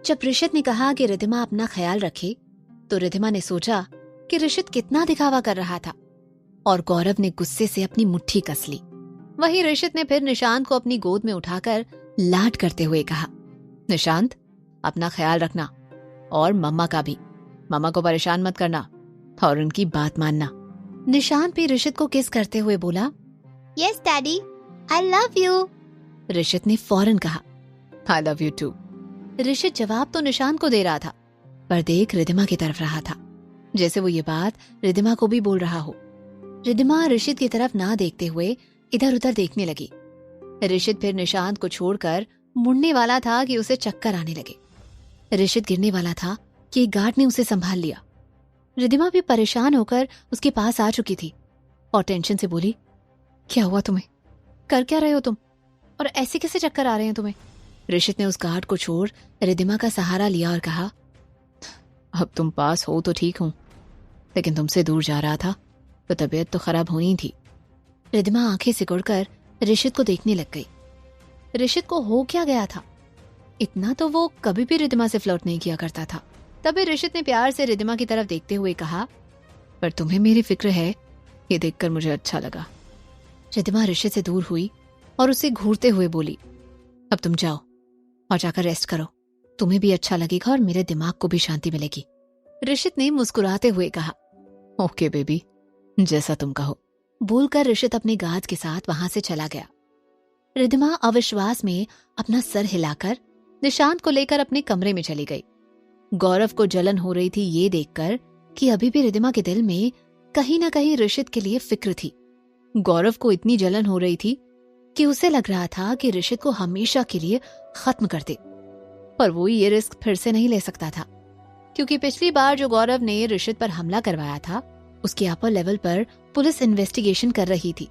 जब ऋषित ने कहा कि रिद्धिमा अपना ख्याल रखे, तो रिद्धिमा ने सोचा कि ऋषित कितना दिखावा कर रहा था और गौरव ने गुस्से से अपनी मुट्ठी कस ली। वहीं ऋषित ने फिर निशांत को अपनी गोद में उठाकर लाड करते हुए कहा, निशांत, अपना ख्याल रखना और मम्मा का भी। मम्मा को परेशान मत करना और उनकी बात मानना। निशांत भी ऋषित को किस करते हुए बोला, yes daddy, I love you. Rishit ने फौरन कहा, I love you too. Rishit जवाब तो निशांत को दे रहा था, पर देख रिद्धिमा की तरफ रहा था, जैसे वो ये बात रिद्धिमा को भी बोल रहा हो। रिद्धिमा ऋषित की तरफ ना देखते हुए इधर उधर देखने लगी। ऋषित फिर निशांत को छोड़कर मुड़ने वाला था कि उसे चक्कर आने लगे। ऋषित गिरने वाला था कि एक गार्ड ने उसे संभाल लिया। रिद्धिमा भी परेशान होकर उसके पास आ चुकी थी और टेंशन से बोली, क्या हुआ तुम्हें? कर क्या रहे हो तुम? और ऐसे कैसे चक्कर आ रहे हैं तुम्हें? ऋषित ने उस गार्ड को छोड़ रिद्धिमा का सहारा लिया और कहा, अब तुम पास हो तो ठीक हूं, लेकिन तुमसे दूर जा रहा था तो तबीयत तो खराब होनी थी। रिद्धिमा आंखें सिकुड़कर ऋषित को देखने लग गई। ऋषित को हो क्या गया था? इतना तो वो कभी भी रिद्धिमा से फ्लर्ट नहीं किया करता था। तभी ऋषित ने प्यार से रिद्धिमा की तरफ देखते हुए कहा, पर तुम्हें मेरी फिक्र है, ये देखकर मुझे अच्छा लगा। रिद्धिमा ऋषित से दूर हुई और उसे घूरते हुए बोली, अब तुम जाओ और जाकर रेस्ट करो, तुम्हें भी अच्छा लगेगा और मेरे दिमाग को भी शांति मिलेगी। ऋषित ने मुस्कुराते हुए कहा, ओके बेबी, जैसा तुम कहो। बोलकर ऋषित अपने गार्ड के साथ वहां से चला गया। रिद्धिमा अविश्वास में अपना सर हिलाकर निशांत को लेकर अपने कमरे में चली गई। गौरव को जलन हो रही थी ये देखकर कि अभी भी रिद्धिमा के दिल में कहीं ना कहीं ऋषित के लिए फिक्र थी। गौरव को इतनी जलन हो रही थी कि उसे लग रहा था कि ऋषित को हमेशा के लिए खत्म कर दे, पर वो ये रिस्क फिर से नहीं ले सकता था, क्योंकि पिछली बार जो गौरव ने ऋषित पर हमला करवाया था, उसके अपर लेवल पर पुलिस इन्वेस्टिगेशन कर रही थी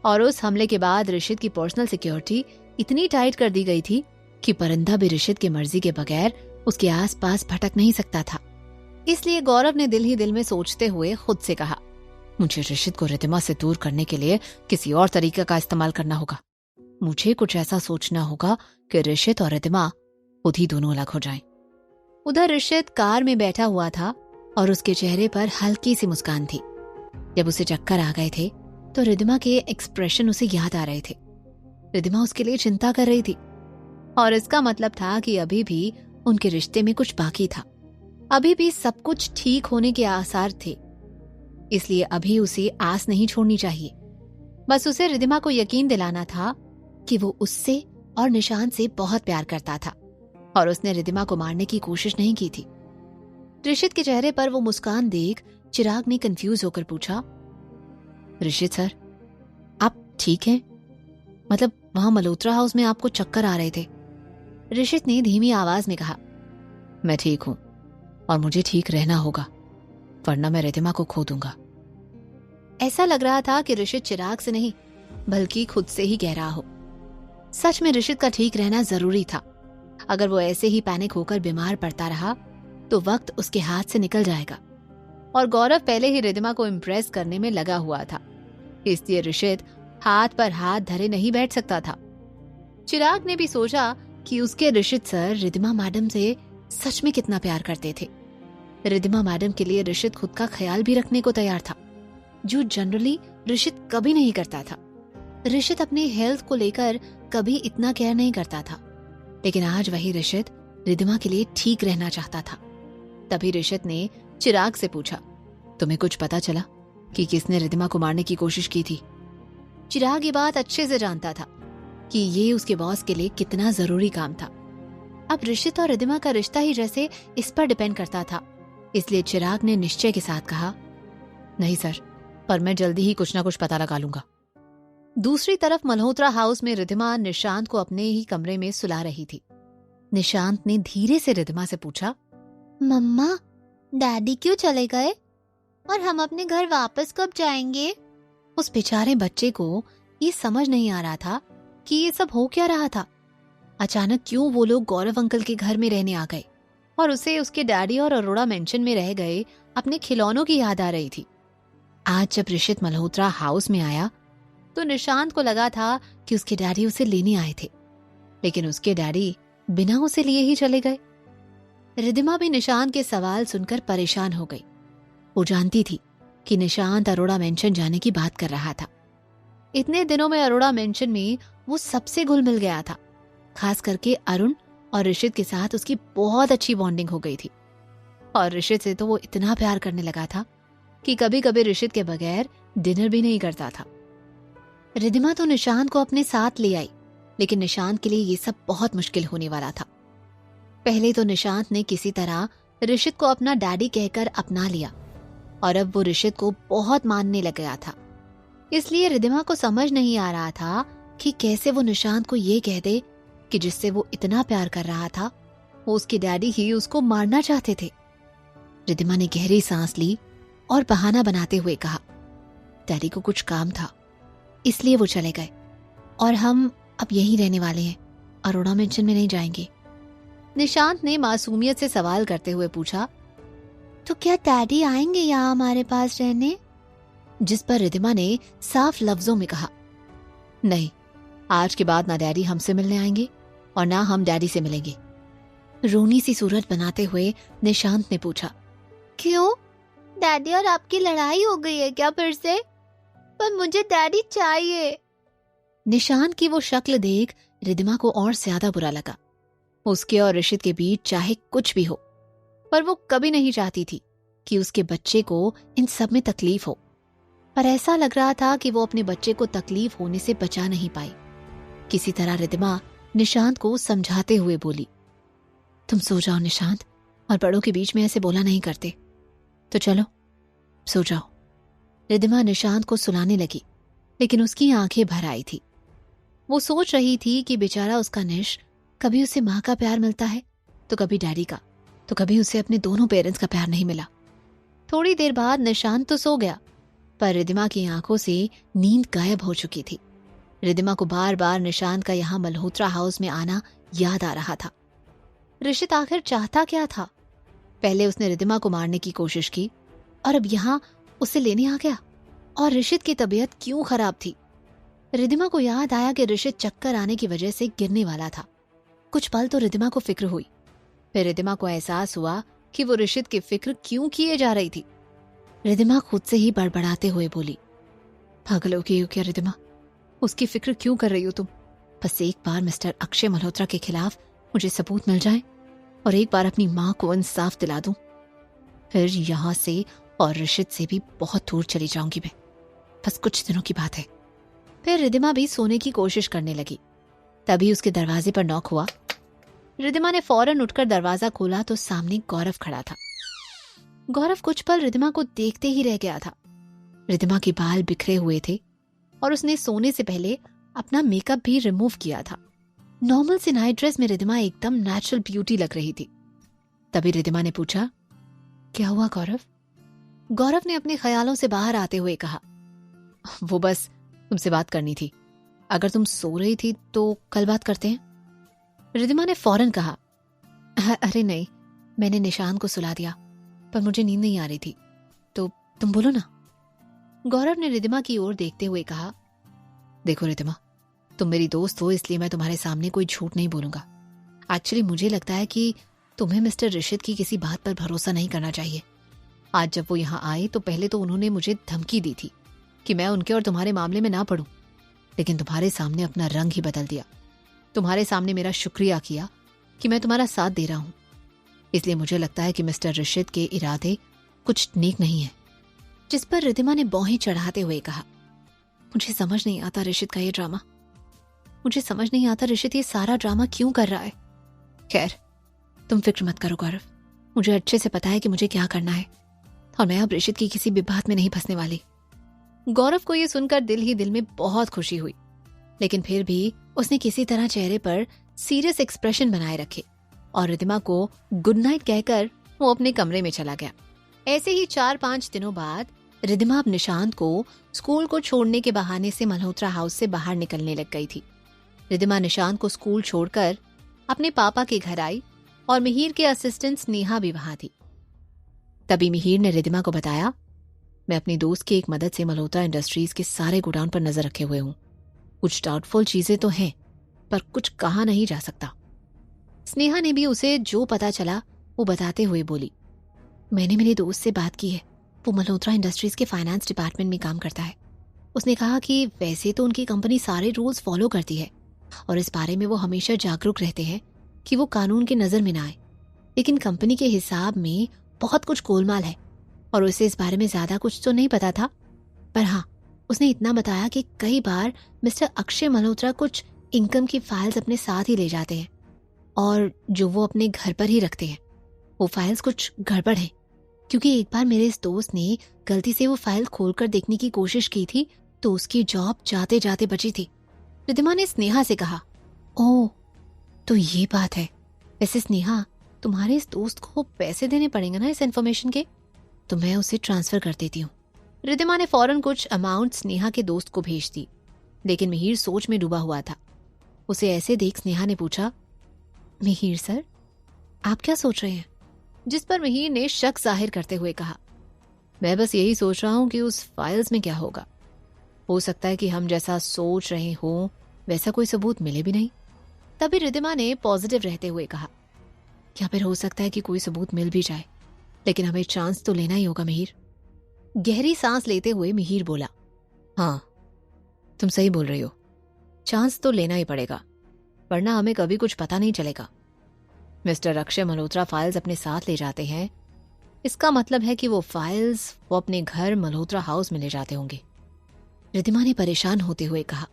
और उस हमले के बाद ऋषित की पर्सनल सिक्योरिटी इतनी टाइट कर दी गई थी कि परिंदा भी ऋषित की मर्जी के बगैर उसके आसपास भटक नहीं सकता था। इसलिए गौरव ने दिल ही दिल में सोचते हुए खुद से कहा, मुझे ऋषित को रिद्धिमा से दूर करने के लिए किसी और तरीके का इस्तेमाल करना होगा। मुझे कुछ ऐसा सोचना होगा कि ऋषित और रिद्धिमा खुद ही दोनों अलग हो जाएं। उधर ऋषित कार में बैठा हुआ था और उसके चेहरे पर हल्की सी मुस्कान थी। जब उसे चक्कर आ गए थे तो रिद्धिमा के एक्सप्रेशन उसे याद आ रहे थे। रिद्धिमा उसके लिए चिंता कर रही थी और इसका मतलब था कि अभी भी उनके रिश्ते में कुछ बाकी था, अभी भी सब कुछ ठीक होने के आसार थे। इसलिए अभी उसे आस नहीं छोड़नी चाहिए। बस उसे रिद्धिमा को यकीन दिलाना था कि वो उससे और निशांत से बहुत प्यार करता था और उसने रिद्धिमा को मारने की कोशिश नहीं की थी। ऋषित के चेहरे पर वो मुस्कान देख चिराग ने कंफ्यूज होकर पूछा, ऋषित सर, आप ठीक हैं? मतलब वहां मल्होत्रा हाउस में आपको चक्कर आ रहे थे? ऋषित ने धीमी आवाज में कहा, मैं ठीक हूं और मुझे ठीक रहना होगा, वरना मैं रिद्धिमा को खो दूंगा। ऐसा लग रहा था कि ऋषित चिराग से नहीं बल्कि खुद से ही कह रहा हो। सच में ऋषित का ठीक रहना जरूरी था। अगर वो ऐसे ही पैनिक होकर बीमार पड़ता रहा तो वक्त उसके हाथ से निकल जाएगा और गौरव पहले ही रिद्धिमा को इम्प्रेस करने में लगा हुआ था, इसलिए ऋषित हाथ पर हाथ धरे नहीं बैठ सकता था। चिराग ने भी सोचा कि उसके ऋषित सर रिद्धिमा मैडम से सच में कितना प्यार करते थे। रिद्धिमा मैडम के लिए ऋषित खुद का ख्याल भी रखने को तैयार था, जो जनरली ऋषित कभी नहीं करता था। ऋषित अपने हेल्थ को लेकर कभी इतना केयर नहीं करता था, लेकिन आज वही ऋषित रिद्धिमा के लिए ठीक रहना चाहता था। तभी ऋषित ने चिराग से पूछा, तुम्हें कुछ पता चला कि किसने रिद्धिमा को मारने की कोशिश की थी? चिराग ये बात अच्छे से जानता था कि ये उसके बॉस के लिए कितना जरूरी काम था। अब ऋषित और रिद्धिमा का रिश्ता ही जैसे इस पर डिपेंड करता था, इसलिए चिराग ने निश्चय के साथ कहा, नहीं सर, पर मैं जल्दी ही कुछ ना कुछ पता लगा लूंगा। दूसरी तरफ मल्होत्रा हाउस में रिद्धिमा निशांत को अपने ही कमरे में सुला रही थी। निशांत ने धीरे से रिद्धिमा से पूछा, मम्मा, डैडी क्यों चले गए और हम अपने घर वापस कब जाएंगे? उस बेचारे बच्चे को ये समझ नहीं आ रहा था कि ये सब हो क्या रहा था। अचानक क्यों वो लोग गौरव अंकल के घर में रहने आ गए और उसे उसके डैडी और अरोड़ा मेंशन में रह गए अपने खिलौनों की याद आ रही थी। आज जब ऋषित मल्होत्रा हाउस में आया तो निशांत को लगा था कि उसके डैडी उसे लेने आए थे, लेकिन उसके डैडी बिना उसे लिए ही चले गए। रिद्धिमा भी निशांत के सवाल सुनकर परेशान हो गई। वो जानती थी कि निशांत अरोड़ा मेंशन जाने की बात कर रहा था। इतने दिनों में अरोड़ा मेंशन में वो सबसे घुल मिल गया था। खास करके अरुण और ऋषित के साथ उसकी बहुत अच्छी बॉन्डिंग हो गई थी और ऋषित से तो वो इतना प्यार करने लगा था कि कभी कभी ऋषित के बगैर डिनर भी नहीं करता था। रिद्धिमा तो निशांत को अपने साथ ले आई, लेकिन निशांत के लिए ये सब बहुत मुश्किल होने वाला था। पहले तो निशांत ने किसी तरह ऋषित को अपना डैडी कहकर अपना लिया और अब वो ऋषित को बहुत मानने लग गया था। इसलिए रिद्धिमा को समझ नहीं आ रहा था कि कैसे वो निशांत को ये कह दे कि जिससे वो इतना प्यार कर रहा था वो उसके डैडी ही उसको मारना चाहते थे। रिद्धिमा ने गहरी सांस ली और बहाना बनाते हुए कहा, डैडी को कुछ काम था इसलिए वो चले गए और हम अब यहीं रहने वाले हैं, अरोड़ा मेंशन में नहीं जाएंगे। निशांत ने मासूमियत से सवाल करते हुए पूछा, तो क्या डैडी आएंगे यहाँ हमारे पास रहने? जिस पर रिद्धिमा ने साफ लफ्जों में कहा, नहीं, आज के बाद ना डैडी हमसे मिलने आएंगे और ना हम डैडी से मिलेंगे। रोनी सी सूरत बनाते हुए निशांत ने पूछा, क्यों? डैडी और आपकी लड़ाई हो गई है क्या फिर से? पर मुझे डैडी चाहिए। निशांत की वो शक्ल देख रिद्धिमा को और ज्यादा बुरा लगा। उसके और ऋषित के बीच चाहे कुछ भी हो, पर वो कभी नहीं चाहती थी कि उसके बच्चे को इन सब में तकलीफ हो। पर ऐसा लग रहा था कि वो अपने बच्चे को तकलीफ होने से बचा नहीं पाई। किसी तरह रिद्धिमा निशांत को समझाते हुए बोली, तुम सो जाओ निशांत, और बड़ों के बीच में ऐसे बोला नहीं करते, तो चलो सो जाओ। रिद्धिमा निशांत को सुलाने लगी, लेकिन उसकी आंखें भर आई थी। वो सोच रही थी कि बेचारा उसका निश, कभी उसे माँ का प्यार मिलता है तो कभी डैडी का, तो कभी उसे अपने दोनों पेरेंट्स का प्यार नहीं मिला। थोड़ी देर बाद निशांत तो सो गया, पर रिद्धिमा की आंखों से नींद गायब हो चुकी थी। रिद्धिमा को बार बार निशांत का यहाँ मल्होत्रा हाउस में आना याद आ रहा था। ऋषित आखिर चाहता क्या था? पहले उसने रिद्धिमा को मारने की कोशिश की और अब यहाँ उसे लेने आ गया। और ऋषित की तबीयत क्यों खराब थी? रिद्धिमा को याद आया कि ऋषित चक्कर आने की वजह से गिरने वाला था। कुछ पल तो रिद्धिमा को फिक्र हुई, फिर रिद्धिमा को एहसास हुआ कि वो ऋषित की फिक्र क्यों किए जा रही थी। रिद्धिमा खुद से ही बड़बड़ाते हुए बोली, पागल हो गई हो क्या रिद्धिमा? उसकी फिक्र क्यों कर रही हो तुम? बस एक बार मिस्टर अक्षय मल्होत्रा के खिलाफ मुझे सबूत मिल जाए और एक बार अपनी माँ को इंसाफ दिला दूं, फिर यहाँ से और ऋषित से भी बहुत दूर चली जाऊंगी मैं। बस कुछ दिनों की बात है। फिर रिद्धिमा भी सोने की कोशिश करने लगी। तभी उसके दरवाजे पर नॉक हुआ। रिद्धिमा ने फौरन उठकर दरवाजा खोला तो सामने गौरव खड़ा था। गौरव कुछ पल रिद्धिमा को देखते ही रह गया था। रिद्धिमा के बाल बिखरे हुए थे और उसने सोने से पहले अपना मेकअप भी रिमूव किया था। नॉर्मल से नाइट ड्रेस में रिद्धिमा एकदम नेचुरल ब्यूटी लग रही थी। तभी रिद्धिमा ने पूछा, क्या हुआ गौरव? गौरव ने अपने ख्यालों से बाहर आते हुए कहा, वो बस तुमसे बात करनी थी। अगर तुम सो रही थी तो कल बात करते हैं। रिद्धिमा ने फौरन कहा, अरे नहीं, मैंने निशांत को सुला दिया, पर मुझे नींद नहीं आ रही थी, तो तुम बोलो ना। गौरव ने रिद्धिमा की ओर देखते हुए कहा, देखो रिद्धिमा, तुम मेरी दोस्त हो इसलिए मैं तुम्हारे सामने कोई झूठ नहीं बोलूंगा। एक्चुअली मुझे लगता है कि तुम्हें मिस्टर ऋषित की किसी बात पर भरोसा नहीं करना चाहिए। आज जब वो यहाँ आए तो पहले तो उन्होंने मुझे धमकी दी थी कि मैं उनके और तुम्हारे मामले में ना पड़ूं, लेकिन तुम्हारे सामने अपना रंग ही बदल दिया। तुम्हारे सामने मेरा शुक्रिया किया कि मैं तुम्हारा साथ दे रहा हूं। इसलिए मुझे लगता है कि मिस्टर ऋषित के इरादे कुछ नेक नहीं है। जिस पर रिद्धिमा ने बाहें चढ़ाते हुए कहा, मुझे समझ नहीं आता ऋषित का ये ड्रामा। मुझे समझ नहीं आता ऋषित ये सारा ड्रामा क्यों कर रहा है। खैर, तुम फिक्र मत करो गौरव, मुझे अच्छे से पता है कि मुझे क्या करना है और मैं अब ऋषित की किसी भी बात में नहीं फंसने वाली। गौरव को ये सुनकर दिल ही दिल में बहुत खुशी हुई, लेकिन फिर भी उसने किसी तरह चेहरे पर सीरियस एक्सप्रेशन बनाए रखे और रिद्धिमा को गुड नाइट कहकर वो अपने कमरे में चला गया। ऐसे ही 4-5 दिनों बाद रिद्धिमा अब निशांत को स्कूल को छोड़ने के बहाने से मल्होत्रा हाउस से बाहर निकलने लग गई थी। रिद्धिमा निशांत को स्कूल छोड़कर अपने पापा के घर आई और मिहिर के असिस्टेंट स्नेहा भी वहां थी। तभी मिहिर ने रिद्धिमा को बताया, मैं अपनी दोस्त की एक मदद से मल्होत्रा इंडस्ट्रीज के सारे गोडाउन पर नजर रखे हुए हूं। कुछ डाउटफुल चीजें तो हैं, पर कुछ कहा नहीं जा सकता। स्नेहा ने भी उसे जो पता चला वो बताते हुए बोली, मैंने मेरे दोस्त से बात की है, वो मल्होत्रा इंडस्ट्रीज के फाइनेंस डिपार्टमेंट में काम करता है। उसने कहा कि वैसे तो उनकी कंपनी सारे रूल्स फॉलो करती है और इस बारे में वो हमेशा जागरूक रहते हैं कि वो कानून की नजर में ना आए, लेकिन कंपनी के हिसाब में बहुत कुछ गोलमाल है और उसे इस बारे में ज्यादा कुछ तो नहीं पता था। पर हाँ, उसने इतना बताया कि कई बार मिस्टर अक्षय मल्होत्रा कुछ इनकम की फाइल्स अपने साथ ही ले जाते हैं और जो वो अपने घर पर ही रखते हैं। वो फाइल्स कुछ गड़बड़ है, क्योंकि एक बार मेरे इस दोस्त ने गलती से वो फाइल खोलकर देखने की कोशिश की थी तो उसकी जॉब जाते जाते बची थी। रिद्धिमा ने स्नेहा से कहा, ओह तो ये बात है। वैसे स्नेहा, तुम्हारे इस दोस्त को पैसे देने पड़ेंगे ना इस इन्फॉर्मेशन के, तो मैं उसे ट्रांसफर कर देती हूँ। रिद्धिमा ने फौरन कुछ अमाउंट स्नेहा के दोस्त को भेज दी, लेकिन मिहिर सोच में डूबा हुआ था। उसे ऐसे देख स्नेहा ने पूछा, मिहिर सर, आप क्या सोच रहे हैं? जिस पर मिहिर ने शक जाहिर करते हुए कहा, मैं बस यही सोच रहा हूं कि उस फाइल्स में क्या होगा। हो सकता है कि हम जैसा सोच रहे हों वैसा कोई सबूत मिले भी नहीं। तभी रिद्धिमा ने पॉजिटिव रहते हुए कहा, या फिर हो सकता है कि कोई सबूत मिल भी जाए, लेकिन हमें चांस तो लेना ही होगा मिहिर। गहरी सांस लेते हुए मिहिर बोला, हाँ तुम सही बोल रही हो, चांस तो लेना ही पड़ेगा, वरना हमें कभी कुछ पता नहीं चलेगा। मिस्टर अक्षय मल्होत्रा फाइल्स अपने साथ ले जाते हैं, इसका मतलब है कि वो फाइल्स वो अपने घर मल्होत्रा हाउस में ले जाते होंगे। रिद्धिमा ने परेशान होते हुए कहा,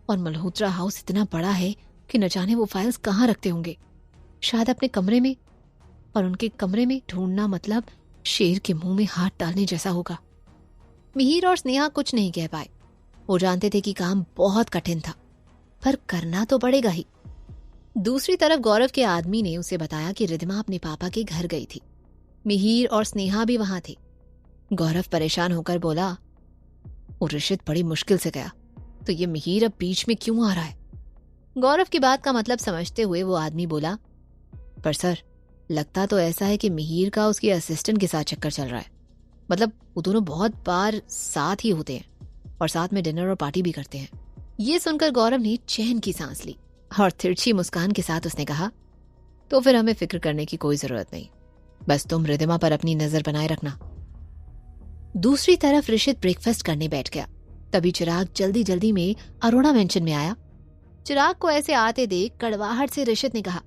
और मल्होत्रा हाउस इतना बड़ा है कि न जाने वो फाइल्स कहाँ रखते होंगे, शायद अपने कमरे में, और उनके कमरे में ढूंढना मतलब शेर के मुंह में हाथ डालने जैसा होगा। मिहिर और स्नेहा कुछ नहीं कह पाए। वो जानते थे कि काम बहुत कठिन था, पर करना तो पड़ेगा ही। दूसरी तरफ गौरव के आदमी ने उसे बताया कि रिद्धिमा अपने पापा के घर गई थी। मिहिर और स्नेहा भी वहां थे। गौरव परेशान होकर बोला, वो ऋषित बड़ी मुश्किल से गया, तो ये मिहिर अब बीच में क्यों आ रहा है? गौरव की बात का मतलब समझते हुए वो आदमी बोला, पर सर, लगता तो ऐसा है कि मिहिर का उसकी असिस्टेंट के साथ चक्कर चल रहा है। मतलब वो दोनों बहुत बार साथ ही होते हैं और साथ में डिनर और पार्टी भी करते हैं। ये सुनकर गौरव ने चैन की सांस ली और तिरछी मुस्कान के साथ उसने कहा, तो फिर हमें फिक्र करने की कोई जरूरत नहीं, बस तुम रिद्धिमा पर अपनी नजर बनाए रखना। दूसरी तरफ ऋषित ब्रेकफास्ट करने बैठ गया। तभी चिराग जल्दी जल्दी में अरोड़ा मेंशन में आया। चिराग को ऐसे आते देख कड़वाहट से ऋषित ने कहा,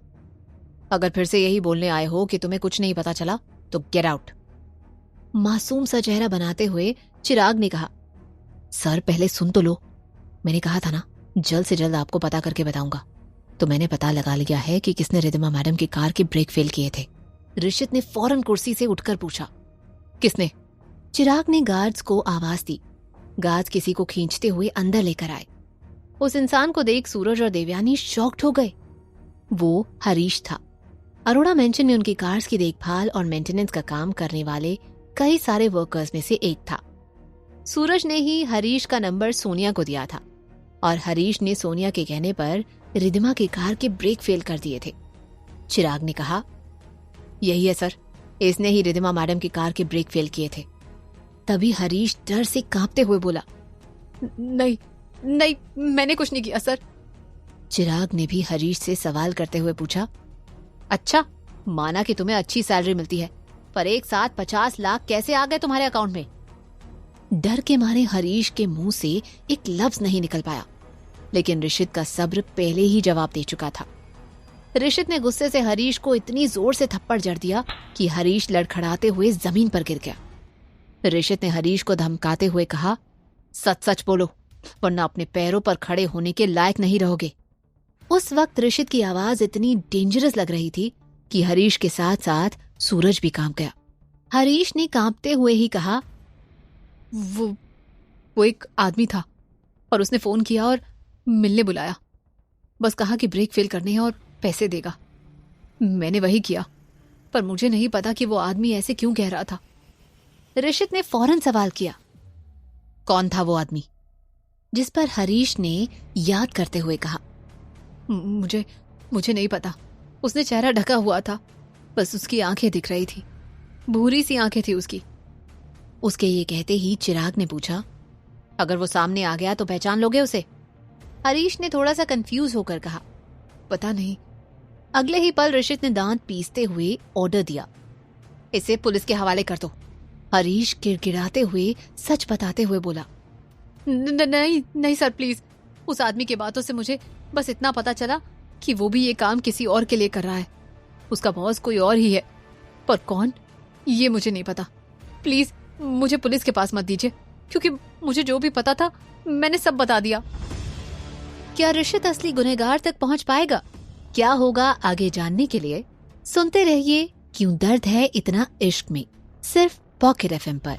अगर फिर से यही बोलने आए हो कि तुम्हें कुछ नहीं पता चला तो गेट आउट। मासूम सा चेहरा बनाते हुए चिराग ने कहा, सर पहले सुन तो लो, मैंने कहा था ना जल्द से जल्द आपको पता करके बताऊंगा। तो मैंने पता लगा लिया है कि किसने रिद्धिमा मैडम की कार के ब्रेक फेल किए थे। ऋषित ने फौरन कुर्सी से उठकर पूछा, किसने? चिराग ने गार्ड्स को आवाज दी। गार्ड्स किसी को खींचते हुए अंदर लेकर आए। उस इंसान को देख सूरज और देवयानी शॉक्ड हो गए। वो हरीश था। अरोड़ा मेंशन में उनकी कार्स की देखभाल और मेंटेनेंस का काम करने वाले कई सारे वर्कर्स में से एक था। सूरज ने ही हरीश का नंबर सोनिया को दिया था और हरीश ने सोनिया के कहने पर रिद्धिमा की कार के ब्रेक फेल कर दिए थे। चिराग ने कहा, यही है सर, इसने ही रिद्धिमा मैडम की कार के ब्रेक फेल किए थे। तभी हरीश डर से कांपते हुए बोला, नहीं नहीं, मैंने कुछ नहीं किया सर। चिराग ने भी हरीश से सवाल करते हुए पूछा, अच्छा, माना कि तुम्हें अच्छी सैलरी मिलती है, पर एक साथ 50 लाख कैसे आ गए तुम्हारे अकाउंट में? डर के मारे हरीश के मुंह से एक लफ्ज नहीं निकल पाया, लेकिन ऋषित का सब्र पहले ही जवाब दे चुका था। ऋषित ने गुस्से से हरीश को इतनी जोर से थप्पड़ जड़ दिया कि हरीश लड़खड़ाते हुए जमीन पर गिर गया। ऋषित ने हरीश को धमकाते हुए कहा, सच सच बोलो, वरना अपने पैरों पर खड़े होने के लायक नहीं रहोगे। उस वक्त ऋषित की आवाज इतनी डेंजरस लग रही थी कि हरीश के साथ साथ सूरज भी कांप गया। हरीश ने कांपते हुए ही कहा, वो एक आदमी था और उसने फोन किया और मिलने बुलाया, बस कहा कि ब्रेक फेल करने हैं और पैसे देगा। मैंने वही किया, पर मुझे नहीं पता कि वो आदमी ऐसे क्यों कह रहा था। ऋषित ने फौरन सवाल किया, कौन था वो आदमी? जिस पर हरीश ने याद करते हुए कहा, मुझे नहीं पता, उसने चेहरा ढका हुआ था, बस उसकी आंखें दिख रही थी, भूरी सी आंखें थी उसकी। उसके ये कहते ही चिराग ने पूछा, अगर वो सामने आ गया तो पहचान लोगे उसे? हरीश ने थोड़ा सा कंफ्यूज होकर कहा, पता नहीं, अगले ही पल ऋषित ने दांत पीसते हुए ऑर्डर दिया, इसे पुलिस के हवाले कर दो। हरीश गिड़गिड़ाते हुए सच बताते हुए बोला, नहीं नहीं सर प्लीज, उस आदमी की बातों से मुझे बस इतना पता चला कि वो भी ये काम किसी और के लिए कर रहा है। उसका बॉस कोई और ही है, पर कौन ये मुझे नहीं पता। प्लीज मुझे पुलिस के पास मत दीजिए, क्योंकि मुझे जो भी पता था मैंने सब बता दिया। क्या ऋषित असली गुनहगार तक पहुंच पाएगा? क्या होगा आगे जानने के लिए सुनते रहिए क्यों दर्द है इतना इश्क में, सिर्फ पॉकेट एफएम पर।